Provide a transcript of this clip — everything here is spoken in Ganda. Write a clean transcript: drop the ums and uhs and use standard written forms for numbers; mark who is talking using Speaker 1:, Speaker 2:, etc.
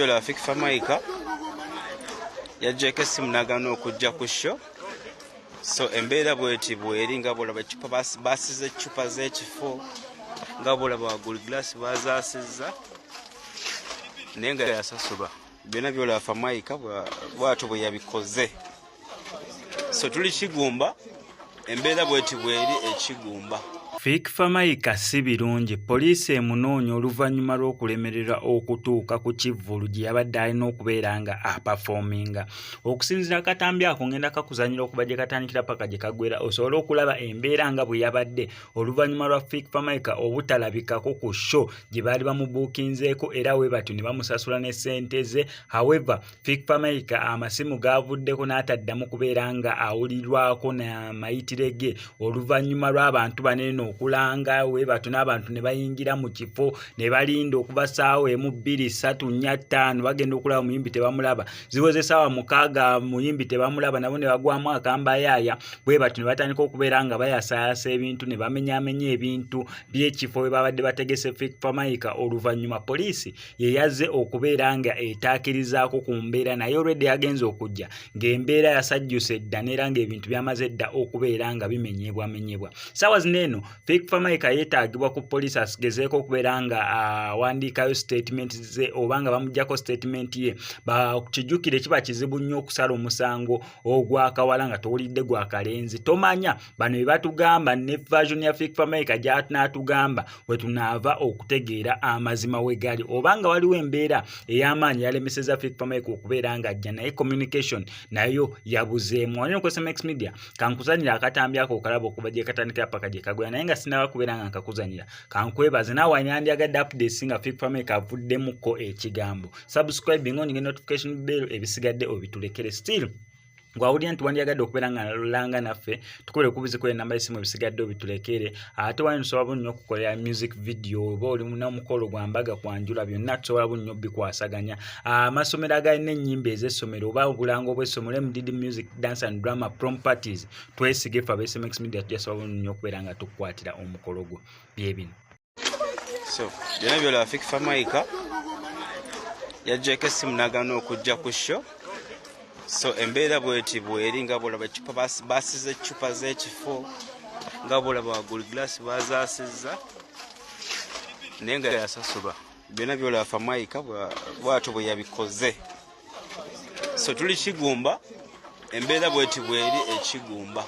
Speaker 1: byola Fik Famaica yajjeko essimu n'agaana okujja ku show. So embeera bweti bweri nga bwolaba ecupa basize ecupa z'ekifo nga bwolaba waggulu glaasi bazaasizza naye nga yasasulwa. Byonna byolaba Famaica bw'atyo bwe yabikoze. So tuli Kigumba, embeera bweti bweri ekigumba.
Speaker 2: Fik Famaica si birungi. Poliisi emunoonya oluvannyuma lw'okulemererwa okutuuka ku kivvulu gye yabadde alina okubeera nga apafoominga. Okusinziira akatambi ako ngenda kakuzanyira okuba gye katandikira paka gye kagwera osobole okulaba embeera nga bwe yabadde oluvannyuma lwa Fik Famaica obutalabikako ku show gye baali bamubuukinzeeko era we batyo ne bamusasula ne ssente ze. However, Fik Famaica amasimu gaavuddeko n'ataddamu kubeera nga awulirwako n'amayitire ge oluvannyuma lw'abantu banene okulanga we batyo n'abantu ne bayingira mu kifo ne balinda okuva ssaawa 1, 2, 3, 4, 5 bagenda okulaba muyimbi tebamulaba. Ziwoze ssaawa 6 muyimbi tebamulaba nabo ne bagwamu akambayaaya bwe batyo ne batandika okubeera nga bayasaayasa ebintu ne bamenyaamenya ebintu by'ekifo we babadde bategese Fik Famaica. Oluvannyuma poliisi ye yazze okubeera nga etaakirizaako ku mbeera naye olwedde yagenze okujja ng'embeera yasajjusa edda neera ng'ebintu byamaze edda okubeera nga bimenyebwamenyebwa. Ssaawa zino eno Fik Famaica yeetaagibwa ku poliisi asigezeeko okubeera nga awandiikayo statement ze oba nga bamuggyako statement ye. Kijjukire kiba kizibu nnyo okusala omusango ogw'akawala nga towulidde gwa kalenzi. Tomanya bano be batugamba ne version ya Fik Famaica gy'anaatugamba we tunaava okutegeera amazima we gali oba nga waliwo embeera ey'amaanyi yalemeseza Fik Famaica okubeera nga ajja naye communication nayo yabuzeemu. Wano ku SMX Media kankuzanira akatambi ako okalaba okuba gye katandikira paka gye kagwera naye nga sinaba kubeera nga nkakuzanira kankwebaze naawe wanyandiyagadde updates nga Fik Famaica avuddemuko ekigambo. Subscribing on notification bell ebisigadde obitulekere. Still gwawulira nti wandyagadde okubeera nga nalulanga naffe tukubire okubiziko enamba y'essimu ebisigadde obitulekere. Ate wali tusobola nnyo okukolera music video oba oli n'omukolo gwa mbaga kwanjula byonna tusobola nnyo bikwasaganya. Amasomero agalina ennyimba ez'essomero oba obulango bw'essomero MDD Music Dance and Drama Prom Parties twesige ffe aba SMX Media tujasobola nnyo okubeera nga tukukwatira omukolo gwo bye bino.
Speaker 1: So byonna byolaba Fik Famaica yajjeko essimu n'agaana okujja ku show. So embeera bweti bweri nga bwolaba ecupa basize ecupa z'ekifo nga bwolaba waggulu glaasi bazaasizza naye nga yasasulwa. Byonna byolaba Famaica bw'atyo bwe yabikoze. So tuli Kigumba, embeera bweti bweri ekigumba.